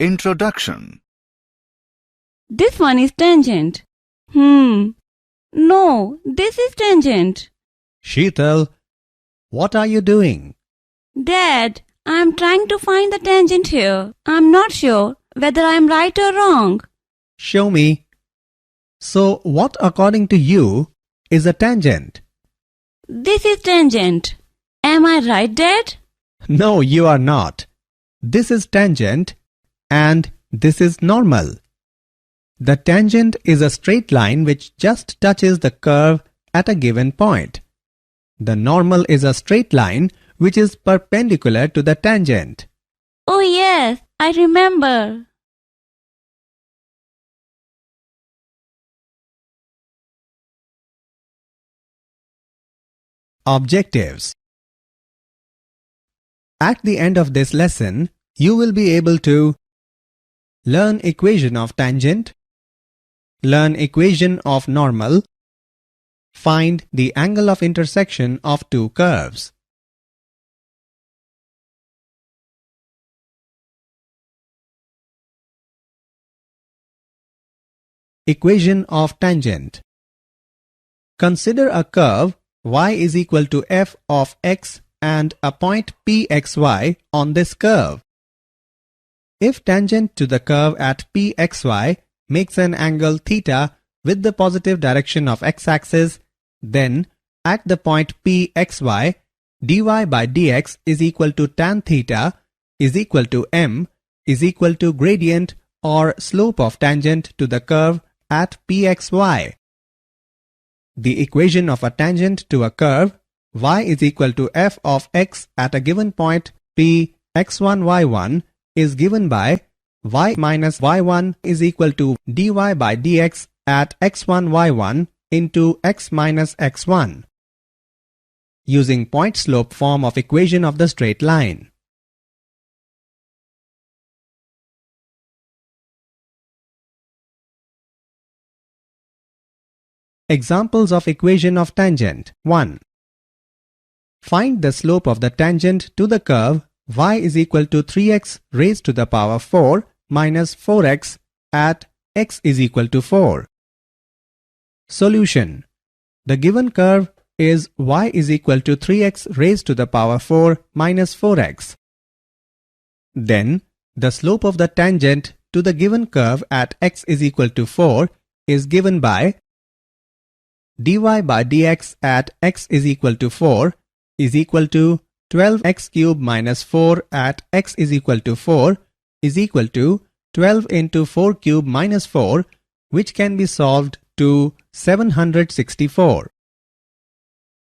Introduction. This one is tangent. No, this is tangent. Sheetal, what are you doing? Dad, I am trying to find the tangent here. I am not sure whether I am right or wrong. Show me. So, what according to you is a tangent? This is tangent. Am I right, Dad? No, you are not. This is tangent and this is normal. The tangent is a straight line which just touches the curve at a given point. The normal is a straight line which is perpendicular to the tangent. Oh yes, I remember. Objectives. At the end of this lesson, you will be able to learn equation of tangent, learn equation of normal, find the angle of intersection of two curves. Equation of tangent. Consider a curve y is equal to f of x and a point pxy on this curve. If tangent to the curve at pxy makes an angle theta with the positive direction of x-axis, then at the point pxy, dy by dx is equal to tan theta is equal to m is equal to gradient or slope of tangent to the curve at pxy. The equation of a tangent to a curve y is equal to f of x at a given point p x1 y1 is given by y minus y1 is equal to dy by dx at x1 y1 into x minus x1, using point slope form of equation of the straight line. Examples of equation of tangent. 1. Find the slope of the tangent to the curve y is equal to 3x raised to the power 4 minus 4x at x is equal to 4. Solution. The given curve is y is equal to 3x raised to the power 4 minus 4x. Then, the slope of the tangent to the given curve at x is equal to 4 is given by dy by dx at x is equal to 4 is equal to 12x cube minus 4 at x is equal to 4 is equal to 12 into 4 cube minus 4, which can be solved to 764.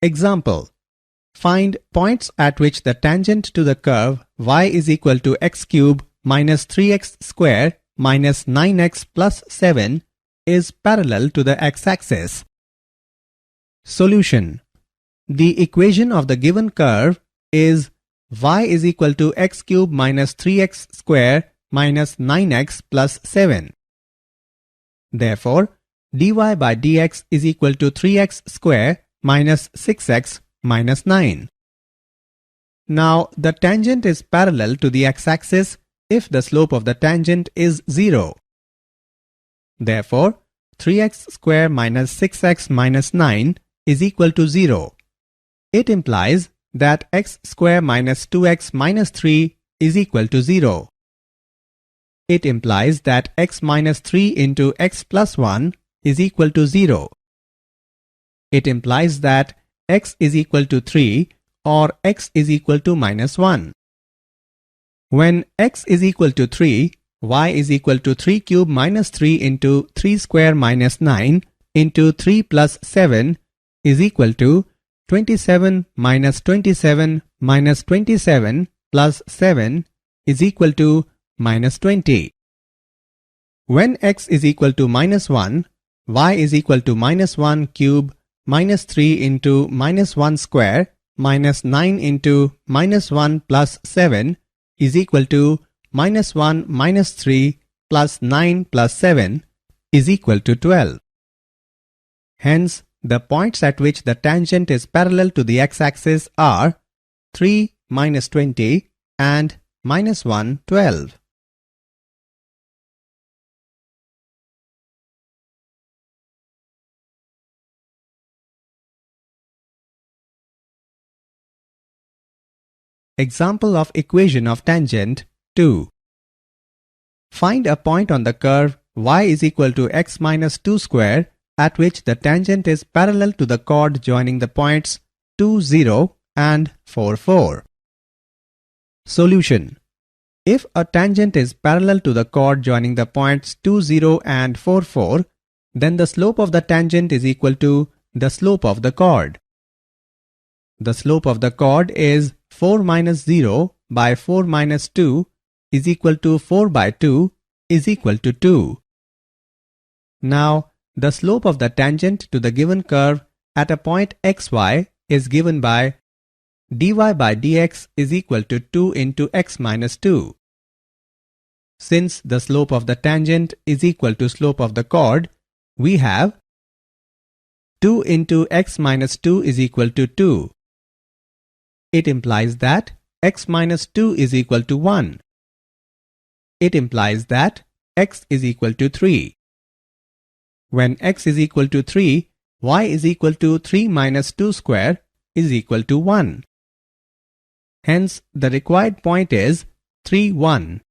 Example. Find points at which the tangent to the curve y is equal to x cube minus 3x square minus 9x plus 7 is parallel to the x-axis. Solution. The equation of the given curve is y is equal to x cube minus 3x square minus 9x plus 7. Therefore, dy by dx is equal to 3x square minus 6x minus 9. Now, the tangent is parallel to the x-axis if the slope of the tangent is 0. Therefore, 3x square minus 6x minus 9 is equal to 0. It implies that x square minus 2x minus 3 is equal to 0. It implies that x minus 3 into x plus 1 is equal to 0. It implies that x is equal to 3 or x is equal to minus 1. When x is equal to 3, y is equal to 3 cube minus 3 into 3 square minus 9 into 3 plus 7 is equal to 27 minus 27 minus 27 plus 7 is equal to minus 20. When x is equal to minus 1, y is equal to minus 1 cube minus 3 into minus 1 square minus 9 into minus 1 plus 7 is equal to minus 1 minus 3 plus 9 plus 7 is equal to 12. Hence, the points at which the tangent is parallel to the x-axis are 3 minus 20 and minus 1 12. Example of equation of tangent 2. Find a point on the curve y is equal to x minus 2 square at which the tangent is parallel to the chord joining the points 2, 0 and 4, 4. Solution. If a tangent is parallel to the chord joining the points 2, 0 and 4, 4, then the slope of the tangent is equal to the slope of the chord. The slope of the chord is 4 minus 0 by 4 minus 2 is equal to 4 by 2 is equal to 2. Now, the slope of the tangent to the given curve at a point xy is given by dy by dx is equal to 2 into x minus 2. Since the slope of the tangent is equal to slope of the chord, we have 2 into x minus 2 is equal to 2. It implies that x minus 2 is equal to 1. It implies that x is equal to 3. When x is equal to 3, y is equal to 3 minus 2 square is equal to 1. Hence, the required point is 3, 1.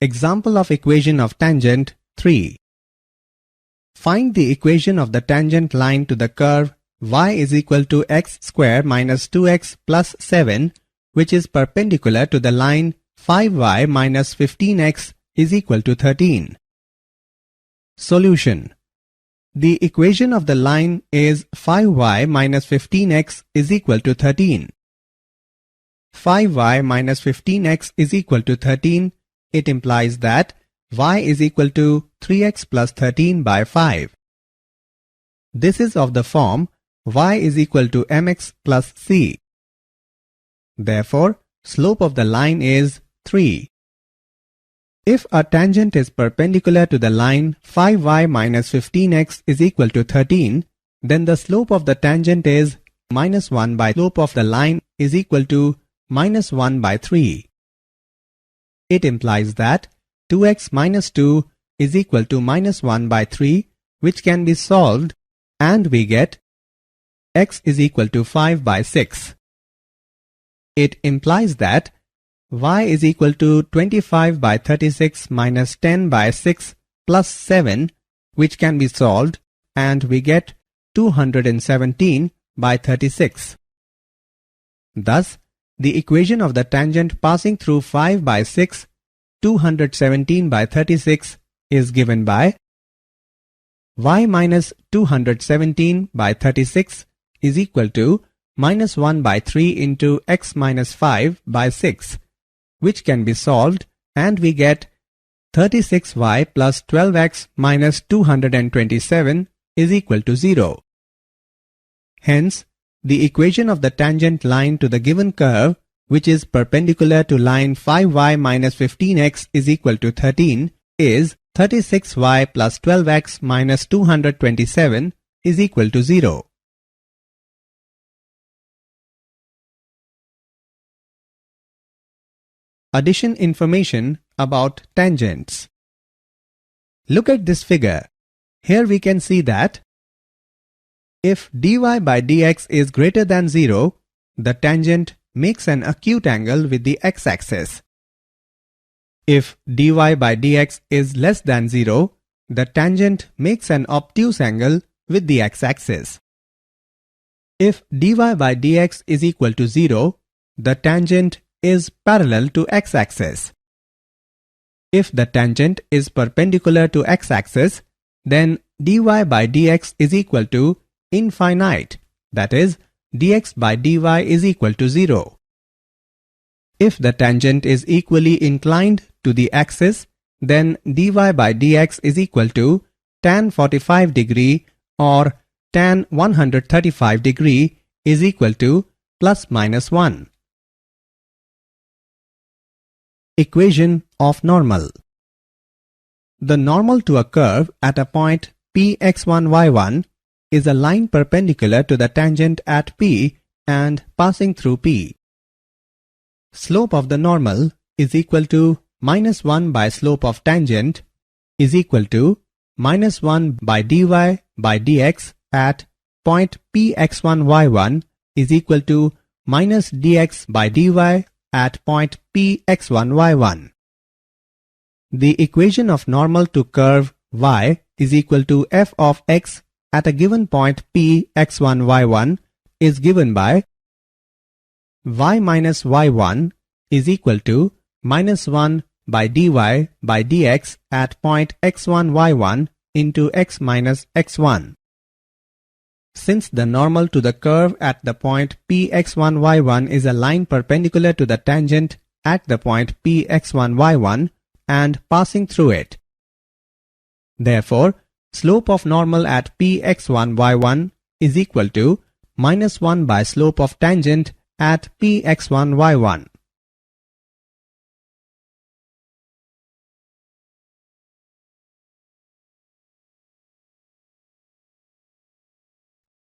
Example of equation of tangent 3. Find the equation of the tangent line to the curve y is equal to x square minus 2x plus 7, which is perpendicular to the line 5y minus 15x is equal to 13. Solution. The equation of the line is 5y minus 15x is equal to 13. 5y minus 15x is equal to 13. It implies that y is equal to 3x plus 13 by 5. This is of the form y is equal to mx plus c. Therefore, slope of the line is 3. If a tangent is perpendicular to the line 5y minus 15x is equal to 13, then the slope of the tangent is minus 1 by slope of the line is equal to minus 1 by 3. It implies that 2x minus 2 is equal to minus 1 by 3, which can be solved, and we get x is equal to 5 by 6. It implies that y is equal to 25 by 36 minus 10 by 6 plus 7, which can be solved, and we get 217 by 36. Thus, the equation of the tangent passing through 5 by 6, 217 by 36 is given by y minus 217 by 36 is equal to minus 1 by 3 into x minus 5 by 6, which can be solved, and we get 36y plus 12x minus 227 is equal to 0. Hence, the equation of the tangent line to the given curve, which is perpendicular to line 5y minus 15x is equal to 13, is 36y plus 12x minus 227 is equal to 0. Addition information about tangents. Look at this figure. Here we can see that if dy by dx is greater than 0, the tangent makes an acute angle with the x-axis. If dy by dx is less than 0, the tangent makes an obtuse angle with the x-axis. If dy by dx is equal to 0, the tangent is parallel to x-axis. If the tangent is perpendicular to x-axis, then dy by dx is equal to infinite, that is, dx by dy is equal to 0. If the tangent is equally inclined to the axis, then dy by dx is equal to tan 45 degree or tan 135 degree is equal to plus minus 1. Equation of normal. The normal to a curve at a point Px1y1 is a line perpendicular to the tangent at P and passing through P. Slope of the normal is equal to minus 1 by slope of tangent is equal to minus 1 by dy by dx at point px1y1 is equal to minus dx by dy at point px1y1. The equation of normal to curve y is equal to f of x at a given point px1y1 is given by y minus y1 is equal to minus 1 by dy by dx at point x1 y1 into x minus x1. Since the normal to the curve at the point px1 y1 is a line perpendicular to the tangent at the point px1 y1 and passing through it, therefore slope of normal at px1 y1 is equal to minus 1 by slope of tangent at px1 y1.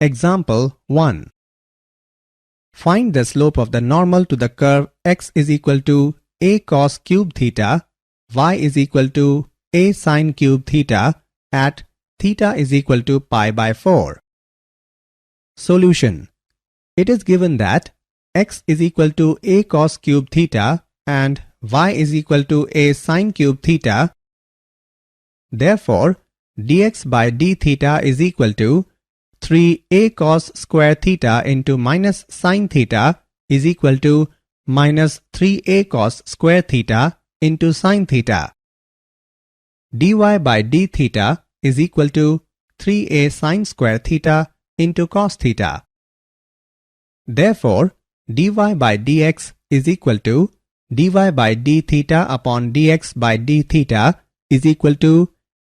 Example 1. Find the slope of the normal to the curve x is equal to a cos cube theta, y is equal to a sin cube theta at theta is equal to pi by 4. Solution. It is given that x is equal to a cos cube theta and y is equal to a sin cube theta. Therefore, dx by d theta is equal to 3a cos square theta into minus sin theta is equal to minus 3a cos square theta into sin theta. dy by d theta is equal to 3a sin square theta into cos theta. Therefore, dy by dx is equal to dy by d theta upon dx by d theta is equal to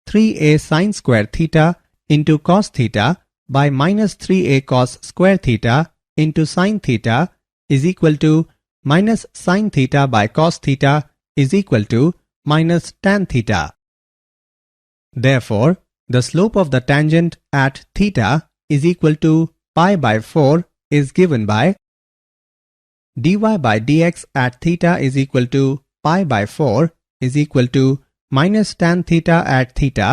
3a sin square theta into cos theta by minus 3a cos square theta into sin theta is equal to minus sin theta by cos theta is equal to minus tan theta. Therefore, the slope of the tangent at theta is equal to pi by 4 is given by dy by dx at theta is equal to pi by 4 is equal to minus tan theta at theta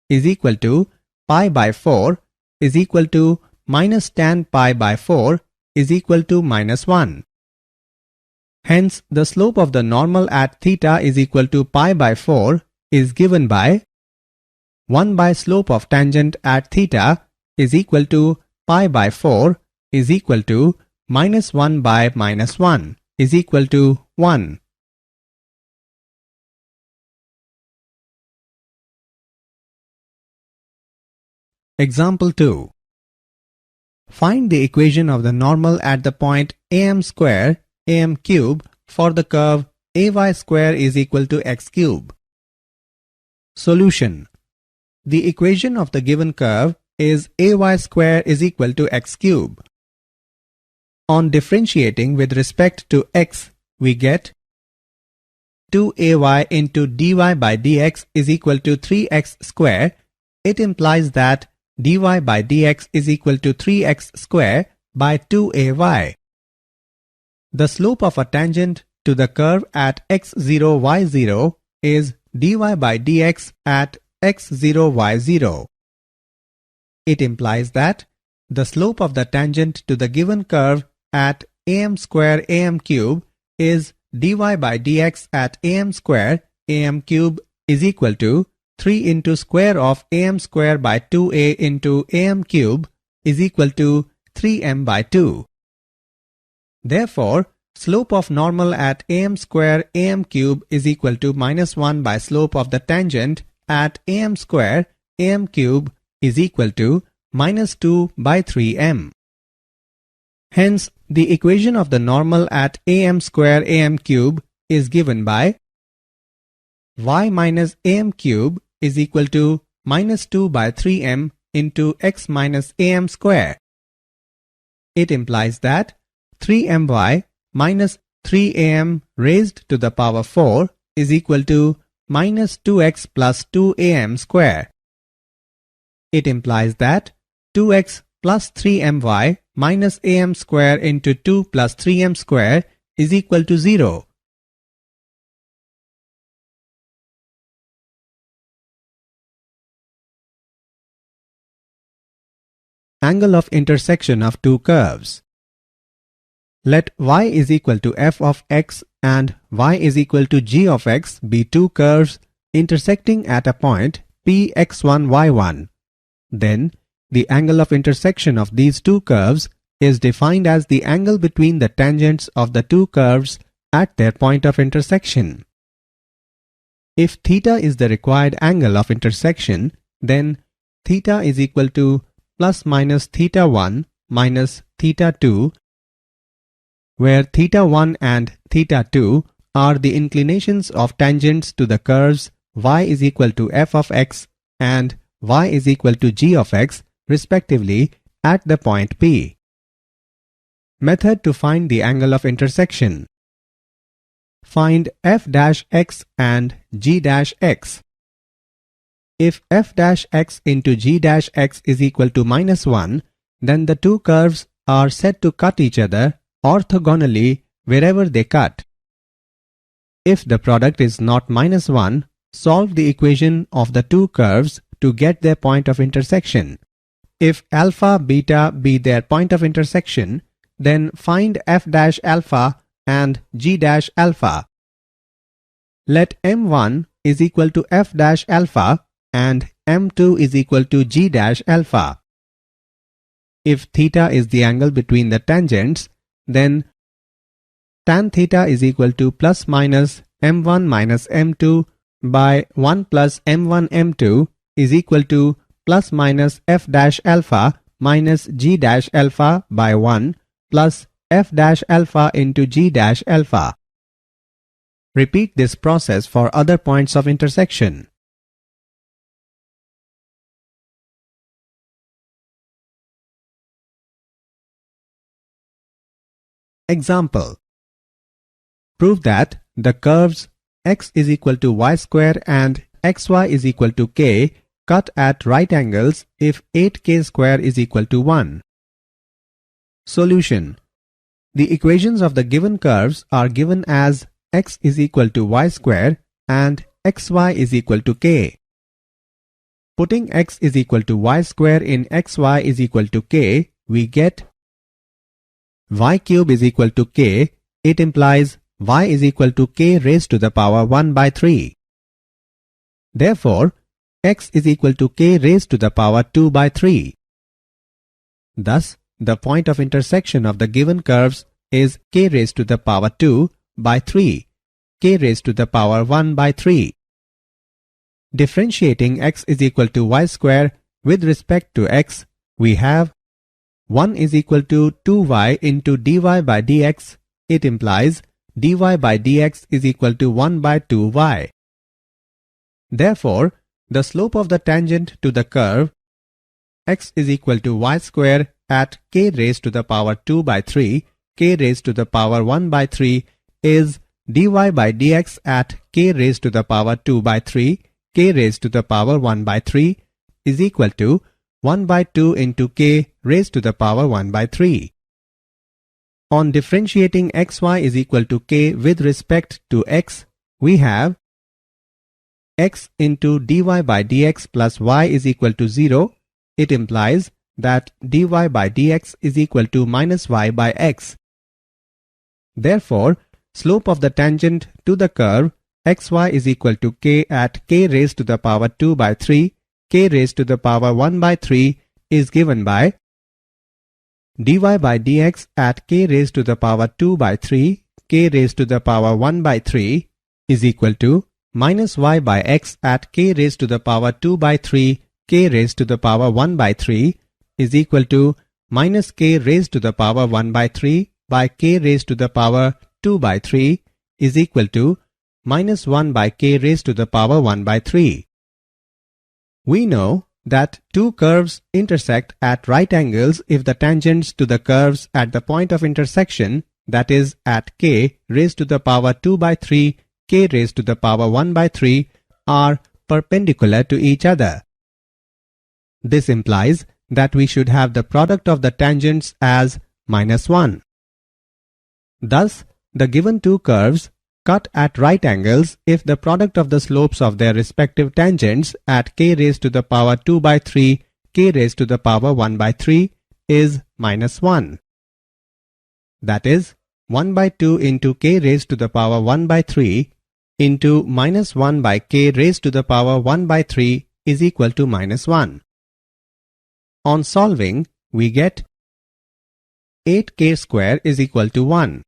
is equal to pi by 4 is equal to minus tan pi by 4 is equal to minus 1. Hence, the slope of the normal at theta is equal to pi by 4 is given by 1 by slope of tangent at theta is equal to pi by 4 is equal to minus 1 by minus 1 is equal to 1. Example 2. Find the equation of the normal at the point am square am cube for the curve ay square is equal to x cube. Solution. The equation of the given curve is ay square is equal to x cube. On differentiating with respect to x, we get 2ay into dy by dx is equal to 3x square. It implies that dy by dx is equal to 3x square by 2ay. The slope of a tangent to the curve at x0, y0 is dy by dx at x0, y0. It implies that the slope of the tangent to the given curve at am square am cube is dy by dx at am square am cube is equal to 3 into square of am square by 2a into am cube is equal to 3m by 2. Therefore, slope of normal at am square am cube is equal to minus 1 by slope of the tangent at am square am cube is equal to minus 2 by 3m. Hence, the equation of the normal at am square am cube is given by y minus am cube is equal to minus 2 by 3m into x minus am square. It implies that 3my minus 3am raised to the power 4 is equal to minus 2x plus 2am square. It implies that 2x plus 3my minus am square into 2 plus 3m square is equal to 0. angle of intersection of two curves. Let y is equal to f of x and y is equal to g of x be two curves intersecting at a point p x1 y1. Then, the angle of intersection of these two curves is defined as the angle between the tangents of the two curves at their point of intersection. If theta is the required angle of intersection, then theta is equal to plus minus theta 1 minus theta 2, where theta 1 and theta 2 are the inclinations of tangents to the curves y is equal to f of x and y is equal to g of x respectively at the point P. Method to find the angle of intersection. Find f dash x and g dash x. If f dash x into g dash x is equal to minus 1, then the two curves are said to cut each other orthogonally wherever they cut. If the product is not minus 1, solve the equation of the two curves to get their point of intersection. If alpha beta be their point of intersection, then find f dash alpha and g dash alpha. Let m1 is equal to f dash alpha and m2 is equal to g dash alpha. If theta is the angle between the tangents, then tan theta is equal to plus minus m1 minus m2 by 1 plus m1 m2 is equal to plus minus f dash alpha minus g dash alpha by 1 plus f dash alpha into g dash alpha. Repeat this process for other points of intersection. Example. Prove that the curves x is equal to y square and xy is equal to k cut at right angles if 8k square is equal to 1. Solution. The equations of the given curves are given as x is equal to y square and xy is equal to k. Putting x is equal to y square in xy is equal to k, we get y cube is equal to k. It implies y is equal to k raised to the power 1 by 3. Therefore, x is equal to k raised to the power 2 by 3. Thus, the point of intersection of the given curves is k raised to the power 2 by 3, k raised to the power 1 by 3. Differentiating x is equal to y square with respect to x, we have 1 is equal to 2y into dy by dx. It implies dy by dx is equal to 1 by 2y. Therefore, the slope of the tangent to the curve x is equal to y square at k raised to the power 2 by 3, k raised to the power 1 by 3 is dy by dx at k raised to the power 2 by 3, k raised to the power 1 by 3 is equal to 1 by 2 into k raised to the power 1 by 3. On differentiating xy is equal to k with respect to x, we have x into dy by dx plus y is equal to 0. It implies that dy by dx is equal to minus y by x. Therefore, slope of the tangent to the curve xy is equal to k at k raised to the power 2 by 3, k raised to the power 1 by 3 is given by dy by dx at k raised to the power 2 by 3, k raised to the power 1 by 3 is equal to minus y by x at k raised to the power 2 by 3, k raised to the power 1 by 3 is equal to minus k raised to the power 1 by 3 by k raised to the power 2 by 3 is equal to minus 1 by k raised to the power 1 by 3. We know that two curves intersect at right angles if the tangents to the curves at the point of intersection, that is at k raised to the power 2 by 3, k raised to the power 1 by 3 are perpendicular to each other. This implies that we should have the product of the tangents as minus 1. Thus, the given two curves cut at right angles if the product of the slopes of their respective tangents at k raised to the power 2 by 3, k raised to the power 1 by 3, is minus 1. That is 1 by 2 into k raised to the power 1 by 3 into minus 1 by k raised to the power 1 by 3 is equal to minus 1. On solving, we get 8k square is equal to 1.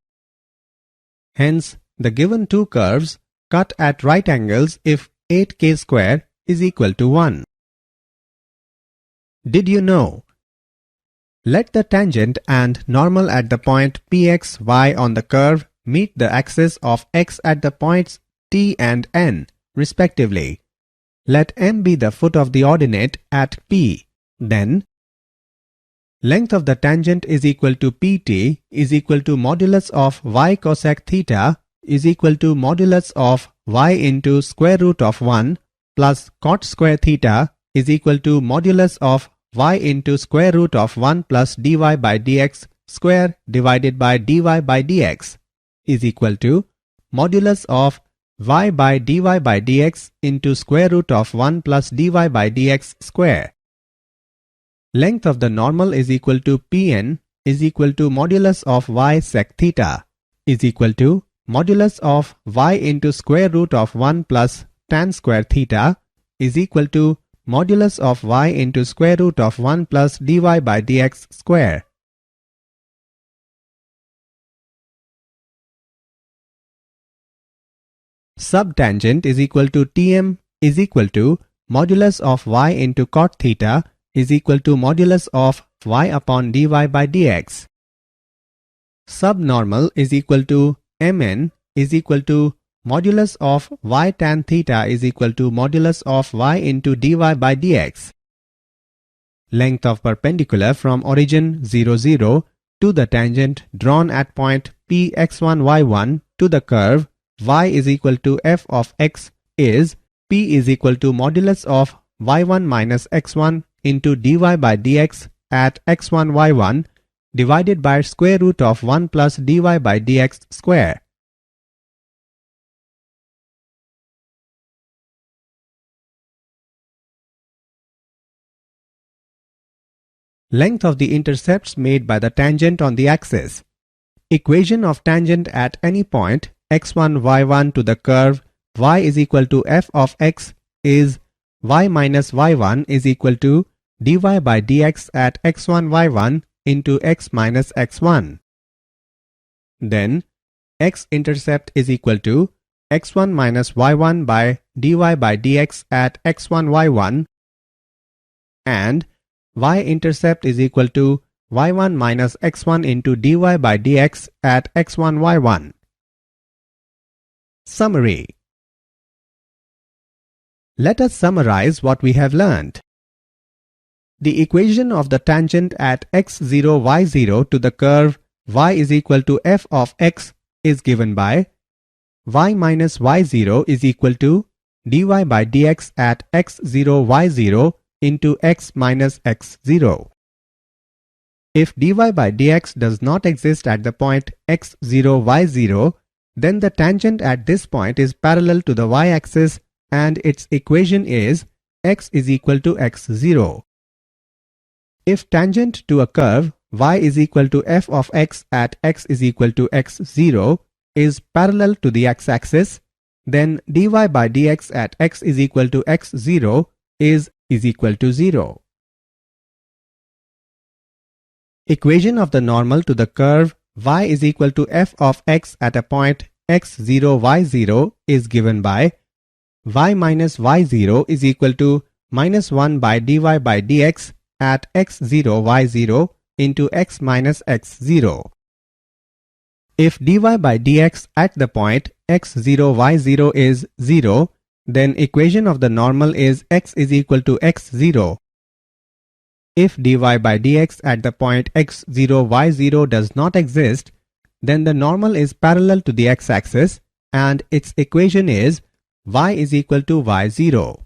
Hence, the given two curves cut at right angles if 8k square is equal to 1. Did you know? Let the tangent and normal at the point px, y on the curve meet the axis of x at the points t and n, respectively. Let m be the foot of the ordinate at p. Then, length of the tangent is equal to pt is equal to modulus of y cosec theta is equal to modulus of y into square root of 1 plus cot square theta is equal to modulus of y into square root of 1 plus dy by dx square divided by dy by dx is equal to modulus of y by dy by dx into square root of 1 plus dy by dx square. Length of the normal is equal to Pn is equal to modulus of y sec theta is equal to modulus of y into square root of 1 plus tan square theta is equal to modulus of y into square root of 1 plus dy by dx square. Subtangent is equal to Tm is equal to modulus of y into cot theta is equal to modulus of y upon dy by dx. Subnormal is equal to Mn is equal to modulus of y tan theta is equal to modulus of y into dy by dx. Length of perpendicular from origin 0, 0 to the tangent drawn at point p x1 y1 to the curve y is equal to f of x is p is equal to modulus of y1 minus x1 into dy by dx at x1 y1 divided by square root of 1 plus dy by dx square. Length of the intercepts made by the tangent on the axis. Equation of tangent at any point x1 y1 to the curve y is equal to f of x is y minus y1 is equal to dy by dx at x1 y1 into x minus x1. Then x-intercept is equal to x1 minus y1 by dy by dx at x1 y1 and y-intercept is equal to y1 minus x1 into dy by dx at x1 y1. Summary. Let us summarize what we have learned. The equation of the tangent at x0 y0 to the curve y is equal to f of x is given by y minus y0 is equal to dy by dx at x0 y0 into x minus x0. If dy by dx does not exist at the point x0 y0, then the tangent at this point is parallel to the y-axis and its equation is x is equal to x0. If tangent to a curve y is equal to f of x at x is equal to x0 is parallel to the x-axis, then dy by dx at x is equal to x0 is equal to 0. Equation of the normal to the curve y is equal to f of x at a point x0 y0 is given by y minus y0 is equal to minus 1 by dy by dx at x0 y0 into x minus x0. If dy by dx at the point x0 y0 is 0, then equation of the normal is x is equal to x0. If dy by dx at the point x0 y0 does not exist, then the normal is parallel to the x-axis and its equation is y is equal to y0.